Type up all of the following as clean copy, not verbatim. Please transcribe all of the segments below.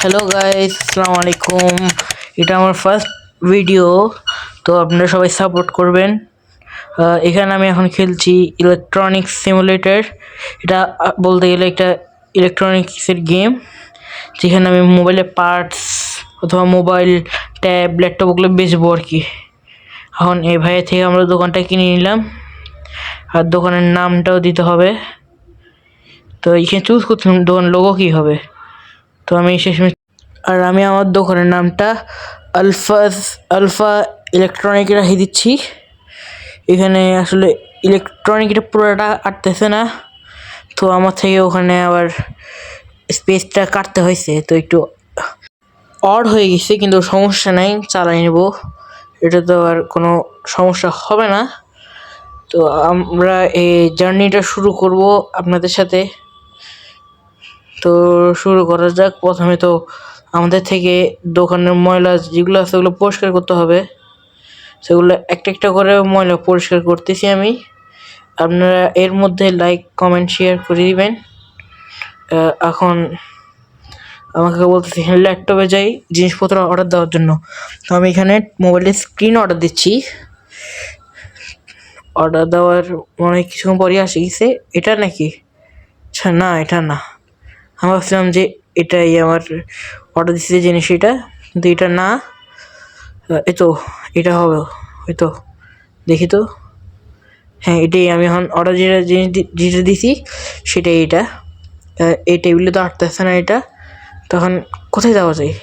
Hello guys, আসসালামু আলাইকুম। এটা আমার ফার্স্ট ভিডিও, তো আপনারা সবাই সাপোর্ট করবেন। এখানে আমি এখন খেলছি ইলেকট্রনিক্স সিমুলেটর। এটা বলতে গেলে একটা ইলেকট্রনিক্সের গেম, যেখানে আমি মোবাইলের পার্টস অথবা মোবাইল, ট্যাব, ল্যাপটপ ওগুলো বেচবো আর কি। এখন এই ভাইয়ের থেকে আমরা দোকানটা কিনে নিলাম, আর দোকানের নামটাও দিতে হবে। তো এখানে চুজ করতে দোকান লোগো কী হবে, তো আমি শেষমেশ আমি আমার দোকানের নামটা আলফা ইলেকট্রনিক রেখে দিচ্ছি। এখানে আসলে ইলেকট্রনিকটা পুরোটা আটতেছে না, তো আমার থেকে ওখানে আবার স্পেসটা কাটতে হয়েছে, তো একটু অড হয়ে গেছে, কিন্তু সমস্যা নাই, চালাই নেব। এটা তো আর কোনো সমস্যা হবে না। তো আমরা এই জার্নিটা শুরু করব আপনাদের সাথে। তো শুরু করা যাক। প্রথমে তো আমাদের থেকে দোকানের ময়লা যেগুলো আছে ওগুলো পরিষ্কার করতে হবে। সেগুলো একটা একটা করে ময়লা পরিষ্কার করতেছি আমি। আপনারা এর মধ্যে লাইক, কমেন্ট, শেয়ার করে দিবেন। এখন আমাকে বলতেছি ল্যাপটপে যাই জিনিসপত্র অর্ডার দেওয়ার জন্য। তো আমি এখানে মোবাইলের স্ক্রিন অর্ডার দিচ্ছি। অর্ডার দেওয়ার অনেক কিছুক্ষণ পরই আসে গেছে। এটা নাকি? আচ্ছা না, এটা না। আমি ভাবছিলাম যে এটাই আমার অর্ডার দিচ্ছি যে জিনিস, এটা কিন্তু এটা না। এই তো এটা হবে হয়তো, দেখি তো। হ্যাঁ, এটাই আমি এখন অর্ডার যেটা দিছি সেটাই এটা। এই টেবিলে তো আটতেছে না এটা, তখন কোথায় যাওয়া যায়?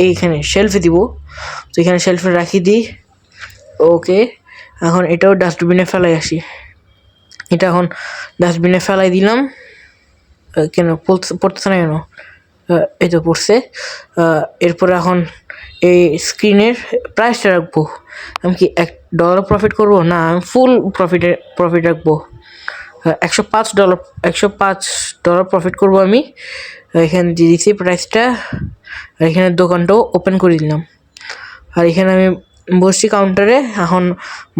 এইখানে শেলফে দিব, তো এখানে শেলফে রাখি দিই। ওকে, এখন এটাও ডাস্টবিনে ফেলাই আসি। এটা এখন ডাস্টবিনে ফেলাই দিলাম। কেন পড়তেছে না কেন? এই তো পড়ছে। এরপরে এখন এই স্ক্রিনের প্রাইসটা রাখবো। আমি কি $1 প্রফিট করব? না, আমি ফুল প্রফিট রাখবো। $105 প্রফিট করব আমি। এখানে দিয়ে দিচ্ছি প্রাইসটা, আর এখানে দোকানটাও ওপেন করে দিলাম। আর এখানে আমি বসছি কাউন্টারে। এখন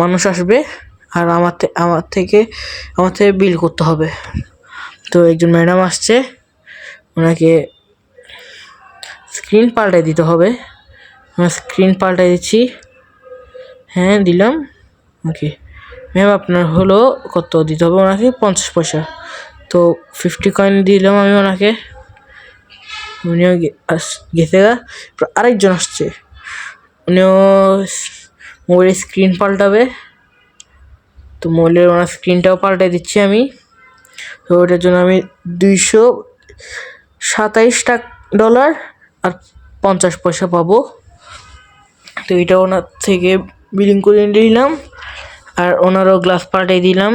মানুষ আসবে আর আমার থেকে বিল করতে হবে। তো একজন ম্যাডাম আসছে, ওনাকে স্ক্রিন পাল্টাই দিতে হবে। স্ক্রিন পাল্টাই দিচ্ছি। হ্যাঁ, দিলাম। ওকে ম্যাম, আপনার হলো কত দিতে হবে ওনাকে? 50 পয়সা। তো 50 কয়েন দিলাম আমি ওনাকে। উনিও গেছে গা। আরেকজন আসছে, উনিও মোবাইলের স্ক্রিন পাল্টাবে। তো মোবাইলের ওনার স্ক্রিনটাও পাল্টাই দিচ্ছি আমি। তো ওটার জন্য আমি $227 আর 50 পয়সা পাবো। তো এটা ওনার থেকে বিলিং করে নিলাম, আর ওনারও গ্লাস পাল্টাই দিলাম।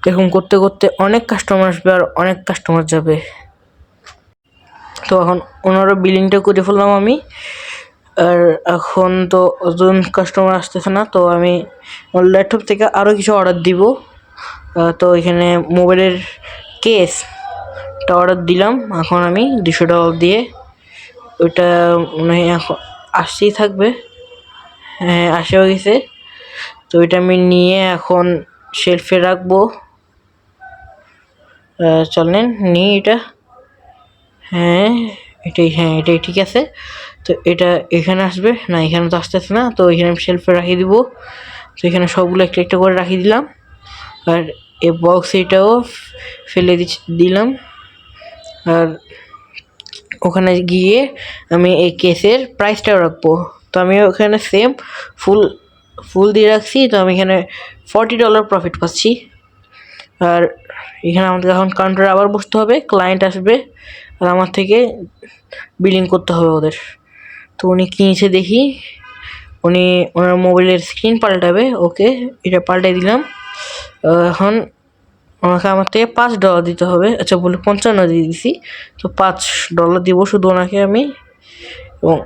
এরকম করতে করতে অনেক কাস্টমার আসবে আর অনেক কাস্টমার যাবে। তো এখন ওনারও বিলিংটা করে ফেললাম আমি। আর এখন তো ওজন কাস্টমার আসতেছে না, তো আমি ওর ল্যাপটপ থেকে আরও কিছু অর্ডার দিব। তো এখানে মোবাইলের কেসটা অর্ডার দিলাম এখন আমি $200 দিয়ে। ওইটা মনে হয় এখন আসতেই থাকবে। হ্যাঁ, আসেও গেছে। তো এটা আমি নিয়ে এখন শেলফে রাখবো। চলেন নিই এটা। হ্যাঁ, এটাই ঠিক আছে। তো এটা এখানে আসবে না, এখানে তো আসতেছে না, তো এখানে আমি শেলফে রাখিয়ে দিব। তো এখানে সবগুলো একটা একটা করে রাখিয়ে দিলাম, আর এই বক্স এটাও ফেলে দিলাম। আর ওখানে গিয়ে আমি এই কেসের প্রাইসটাও রাখবো। তো আমি ওখানে সেম ফুল দিয়ে রাখছি। তো আমি এখানে $40 প্রফিট পাচ্ছি। আর এখানে আমাদের এখন কাউন্টারে আবার বসতে হবে, ক্লায়েন্ট আসবে আর আমার থেকে বিলিং করতে হবে ওদের। তো উনি কিনেছে দেখি, ওনার মোবাইলের স্ক্রিন পাল্টাবে। ওকে, এটা পাল্টাই দিলাম। এখন ওনাকে আমার থেকে $5 দিতে হবে। আচ্ছা, বলে 55 দিয়ে দিছি। তো $5 দিব শুধু ওনাকে আমি, এবং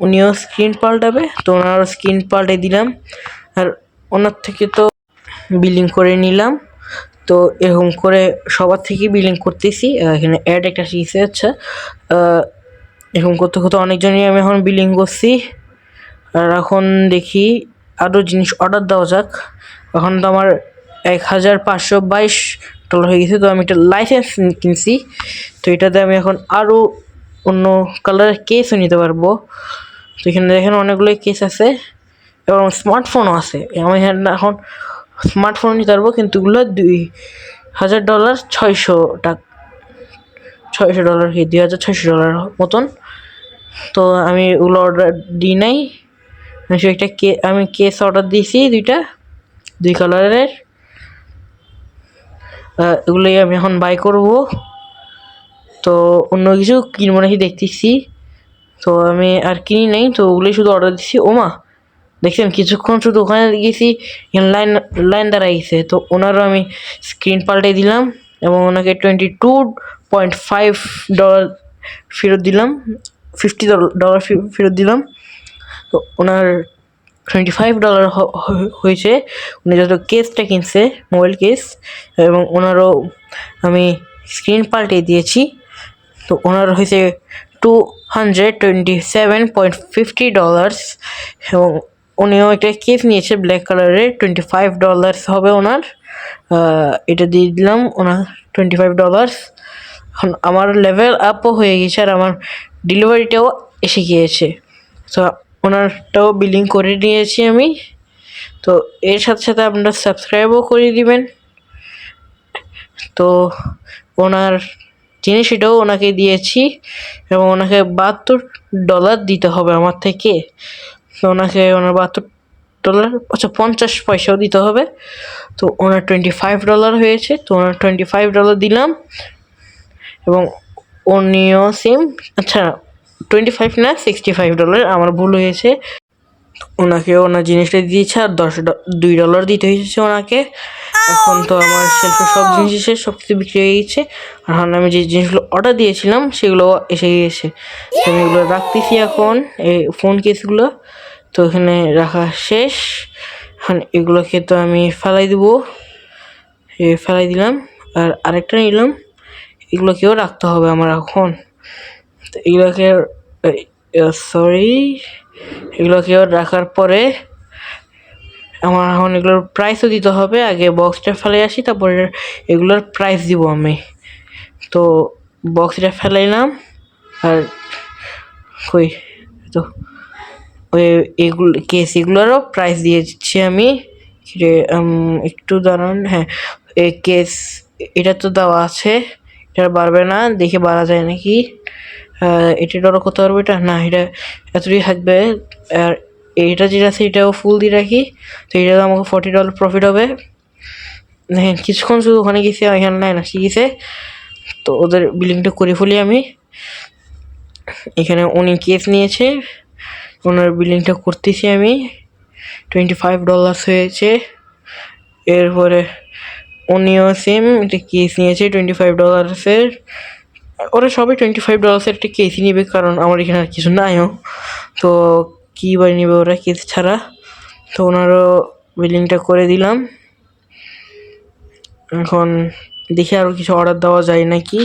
উনিও স্ক্রিন পাল্টাবে। তো ওনারও স্ক্রিন পাল্টাই দিলাম, আর ওনার থেকে তো বিলিং করে নিলাম। তো এরকম করে সবার থেকেই বিলিং করতেছি। এখানে অ্যাড একটা শিখছে। আচ্ছা, এরকম করতে করতে অনেকজনই আমি এখন বিলিং করছি। আর এখন দেখি আরও জিনিস অর্ডার দেওয়া যাক। এখন তো আমার $1522 হয়ে গেছে। তো আমি একটা লাইসেন্স কিনছি, তো এটাতে আমি এখন আরও অন্য কালারের কেসও নিতে পারবো। তো এখানে দেখেন অনেকগুলো কেস আছে এবং স্মার্টফোনও আছে। আমি এখন স্মার্টফোন নিতে পারবো, কিন্তু এগুলো $2000, $600 $600 কি $2600 মতন। তো আমি ওগুলো অর্ডার দিই নাই, আমি কেস অর্ডার দিয়েছি 2 কালারের। এগুলোই আমি এখন বাই করব। তো অন্য কিছু কিনবো নাকি দেখতেছি, তো আমি আর কিনি নাই, তো ওগুলোই শুধু অর্ডার দিচ্ছি। ওমা দেখছেন কিছুক্ষণ শুধু ওখানে গেছি, লাইন লাইন দাঁড়াই গেছে। তো ওনারও আমি স্ক্রিন পাল্টে দিলাম এবং ওনাকে $22.5 ফেরত দিলাম, $50 ফেরত দিলাম। তো ওনার $25 হয়েছে। উনি যত কেসটা কিনছে, মোবাইল কেস, এবং ওনারও আমি স্ক্রিন পাল্টে দিয়েছি। তো ওনার হয়েছে $227.50 এবং উনিও একটা কেস নিয়েছে ব্ল্যাক কালারের, $25 হবে ওনার। এটা দিয়ে দিলাম ওনার $25। এখন আমার লেভেল আপও হয়ে গেছে আর আমার ডেলিভারিটাও এসে গিয়েছে। তো ওনারটাও বিলিং করে নিয়েছি আমি। তো এর সাথে সাথে আপনারা সাবস্ক্রাইবও করে দিবেন। তো ওনার জিনিস এটাও ওনাকে দিয়েছি এবং ওনাকে $72 দিতে হবে আমার থেকে। তো ওনাকে ওনার $72, আচ্ছা 50 পয়সাও দিতে হবে। তো ওনার $25 হয়েছে। তো ওনার $25 দিলাম এবং উনিও সেম, আচ্ছা 25 না $65, আমার ভুল হয়েছে। ওনাকে ওনার জিনিসটা দিয়েছে আর $2 দিতে হয়েছে ওনাকে। এখন তো আমার শেলফে সব জিনিস এসে সব কিছু বিক্রি হয়ে গেছে। এখন আমি যে জিনিসগুলো অর্ডার দিয়েছিলাম সেগুলো এসে গিয়েছে। আমি এগুলো রাখতেছি এখন, এই ফোন কেসগুলো। তো এখানে রাখা শেষ। এখন এগুলোকে তো আমি ফেলাই দিব, ফেলাই দিলাম। আর আরেকটা নিলাম, এগুলোকেও রাখতে হবে আমার এখন। তো এগুলোকে এগুলোকেও রাখার পরে আমার এখন এগুলোর প্রাইসও দিতে হবে। আগে বক্সটা ফেলে আসি, তারপরে এগুলোর প্রাইস দিব আমি। তো বক্সটা ফেলাইলাম আর কই তো এগুলোরও প্রাইস দিয়ে দিচ্ছি আমি। একটু দাঁড়ান, হ্যাঁ এই কেস এটা তো দেওয়া আছে, এটা বাড়বে না, দেখে বাড়া যায় নাকি। এটা ডলার কত পারবো, এটা না, এটা এতটাই থাকবে। আর এইটা যেটা আছে এটাও ফুল দিয়ে রাখি। তো এটা আমাকে $40 প্রফিট হবে। হ্যাঁ কিছুক্ষণ শুধু ওখানে গেছি, এখানে লাইন আসি গেছে। তো ওদের বিলিংটা করে ফেলি আমি। এখানে উনি কেস নিয়েছে, ওনার বিলিংটা করতেছি আমি। $25 হয়েছে। এরপরে উনিও সেম একটা কেস নিয়েছে $25-এর। ওরা সবাই $25-এর একটা কেসই নিবে, কারণ আমার এখানে আর কিছু নাইও। তো কী বা নিবে ওরা কেস ছাড়া। তো ওনারও বিলিংটা করে দিলাম। এখন দেখি আরও কিছু অর্ডার দেওয়া যায় নাকি।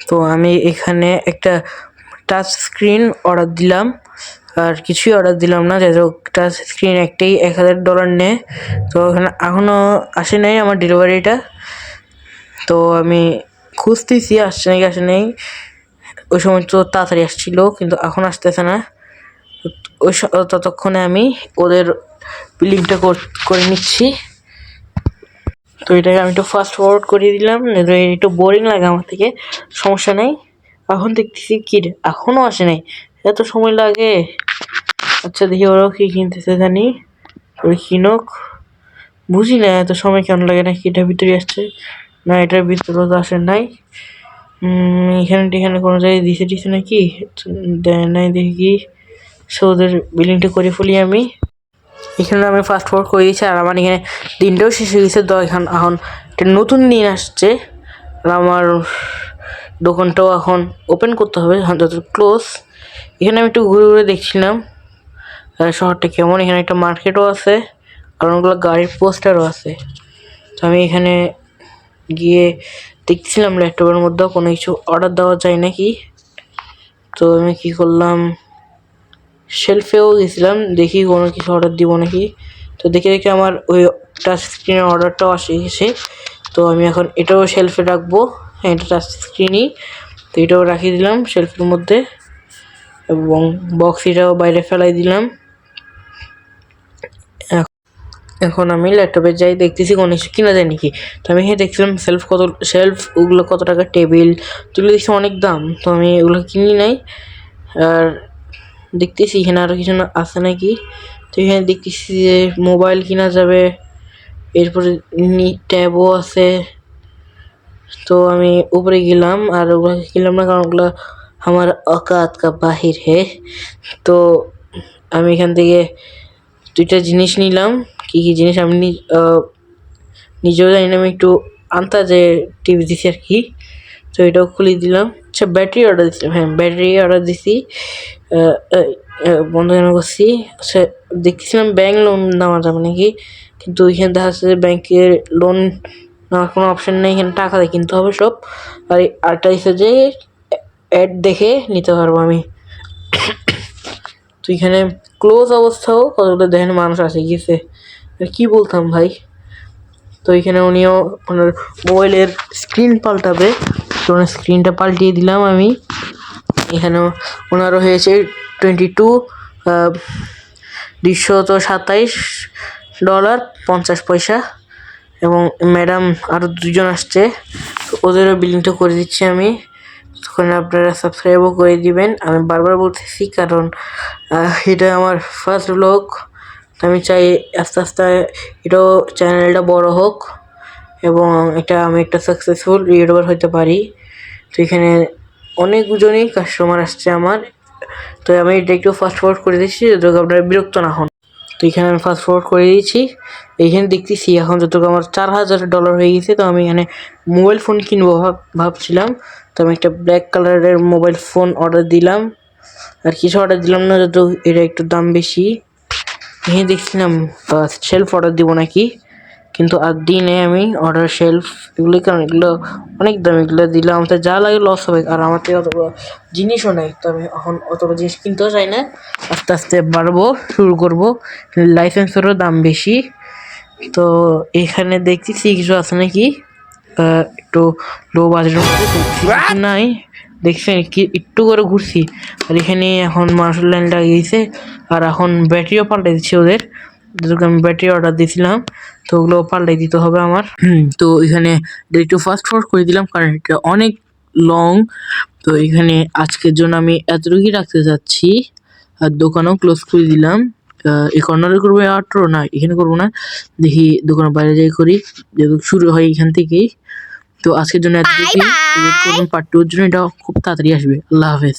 তো আমি এখানে একটা টাচ স্ক্রিন অর্ডার দিলাম, আর কিছুই অর্ডার দিলাম না, যাই হোক টাচ স্ক্রিন একটাই $1000 নেয়। তো এখানে এখনও আসে নাই আমার ডেলিভারিটা। তো আমি খুঁজতেছি আসছে নাকি আসে নেই। ওই সময় তো তাড়াতাড়ি আসছিলো, কিন্তু এখন আসতেছে না। ততক্ষণে আমি ওদের বিলিংটা করে নিচ্ছি। তো এটাকে আমি একটু ফাস্ট ফরওয়ার্ড করে দিলাম, একটু বোরিং লাগে আমার থেকে, সমস্যা নেই। এখন দেখতেছি কি এখনও আসে নাই, এত সময় লাগে। আচ্ছা দেখি ওরাও কি কিনতেছে জানি, ওরা কিনুক, বুঝি না এত সময় কেন লাগে। না কি এটার ভিতরে আসছে, না এটার ভিতরে তো আসে নাই। এখানে কোনো জায়গায় দিছে নাকি, দেয় নাই দেখি কি। সো ওদের বিলিংটা করে ফেলি আমি। এখানে আমি ফাস্ট ফরওয়ার্ড করে দিয়েছি আর আমার এখানে দিনটাও শেষ হয়ে গেছে। তো এখন একটা নতুন দিন আসছে আর আমার দোকানটাও এখন ওপেন করতে হবে, যত ক্লোজ। এখানে আমি একটু ঘুরে ঘুরে দেখছিলাম শহরটা কেমন। এখানে একটা মার্কেটও আছে আর অনেকগুলো গাড়ির পোস্টারও আছে। তো আমি এখানে গিয়ে দেখছিলাম ল্যাপটপের মধ্যেও কোনো কিছু অর্ডার দেওয়া যায় নাকি। তো আমি কী করলাম, শেলফেও গেছিলাম দেখি কোনো কিছু অর্ডার দিব নাকি। তো দেখে দেখে আমার ওই টাচ স্ক্রিনের অর্ডারটাও আসে গেছে। তো আমি এখন এটাও শেলফে রাখবো। হ্যাঁ এটা টাচ স্ক্রিনই। তো এটাও রাখিয়ে দিলাম শেলফের মধ্যে, এবং বক্স এটাও বাইরে ফেলাই দিলাম। এখন আমি ল্যাপটপে যাই, দেখতেছি কোনো কিছু কিনা যায় নাকি। তো আমি দেখছিলাম শেলফ ওগুলো কত টাকা, টেবিল যেগুলো দেখছি অনেক দাম, তো আমি ওগুলো কিনি নাই। আর দেখতেছি এখানে আরও কিছু আছে নাকি। তো এখানে দেখতেছি যে মোবাইল কিনা যাবে, এরপরে ট্যাবও আছে। তো আমি উপরে গেলাম, আর ওগুলো কিনলাম না কারণ ওগুলো আমার অকাত কা বাহির হে। তো আমি এখান থেকে 2টা জিনিস নিলাম। কী কী জিনিস আমি নিজেও জানি না, আমি একটু আন্দাজে টিপস দিছি আর কি। তো এটাও খুলে দিলাম। আচ্ছা, ব্যাটারি অর্ডার দিচ্ছিলাম, হ্যাঁ ব্যাটারি অর্ডার দিছি, বন্ধ কেন করছি। আচ্ছা, দেখতেছিলাম ব্যাংক লোন নেওয়া যাবে নাকি, কিন্তু ওইখানে দেখা যাচ্ছে যে ব্যাংকের লোন নেওয়ার কোনো অপশান নেই, এখানে টাকা দিয়ে কিনতে হবে সব। আর আরেকটা হচ্ছে যে অ্যাড দেখে নিতে পারবো আমি। তো এখানে ক্লোজ অবস্থাও কতগুলো দেখেন মানুষ আসে গিয়েছে, কি বলতাম ভাই। তো এখানে উনিও ওনার মোবাইলের স্ক্রিন পাল্টাবে, তো ওনার স্ক্রিনটা পাল্টিয়ে দিলাম আমি। এখানেও ওনারও হয়েছে $227.50, এবং ম্যাডাম আরও 2জন আসছে, তো ওদেরও বিলিংটা করে দিচ্ছি আমি। তখন আপনারা সাবস্ক্রাইবও করে দিবেন, আমি বারবার বলতেছি কারণ এটা আমার ফার্স্ট ব্লগ। আমি চাই আস্তে আস্তে এটাও চ্যানেলটা বড় হোক, এবং আমি একটা সাকসেসফুল ইউটিউবার হতে পারি। তো এখানে অনেকজনই কাস্টমার আসছে আমার, তো আমি এটা একটু ফাস্ট ফরওয়ার্ড করে দিচ্ছি যাতে আপনারা বিরক্ত না হন। তো এখানে আমি ফাস্ট ফরওয়ার্ড করে দিয়েছি। এইখানে দেখতেছি এখন যতটুকু আমার $4000 হয়ে গেছে। তো আমি এখানে মোবাইল ফোন কিনবো ভাবছিলাম। তো আমি একটা ব্ল্যাক কালারের মোবাইল ফোন অর্ডার দিলাম, আর কিছু অর্ডার দিলাম না, যত এটা একটু দাম বেশি। এখানে দেখছিলাম শেলফ অর্ডার দিব নাকি, কিন্তু আর দিনে আমি অর্ডার শেলফ এগুলো, কারণ এগুলো অনেক দাম, এগুলো দিলে আমার যা লাগে লস হবে, আর আমার থেকে অতগুলো জিনিসও নেই। তো আমি এখন অতগুলো জিনিস কিনতেও চাই না, আস্তে আস্তে বাড়বো, শুরু করবো। লাইসেন্সেরও দাম বেশি। তো এখানে দেখতেছি কিছু আছে নাকি একটু লো বাজেটের মধ্যে, নাই দেখছি কি একটু করে ঘুরছি। আর এখানে এখন মানুষের লাইন লাগিয়েছে, আর এখন ব্যাটারিও পাল্টে দিচ্ছে ওদের, যেহেতু আমি ব্যাটারি অর্ডার দিয়েছিলাম, তো ওগুলো পাল্টাই দিতে হবে আমার। তো এখানে একটু ফাস্ট ফরওয়ার্ড করে দিলাম কারণ এটা অনেক লং। তো এখানে আজকের জন্য আমি এতটুকুই রাখতে যাচ্ছি, আর দোকানও ক্লোজ করে দিলাম। এই কর্নারে করবো আউটরো, না এখানে করবো না, দেখি দোকানের বাইরে যাই করি, যেহেতু শুরু হয় এখান থেকেই। তো আজকের জন্য এতটুকুই, পার্ট 2 এর জন্য এটা খুব তাড়াতাড়ি আসবে। আল্লাহ হাফেজ।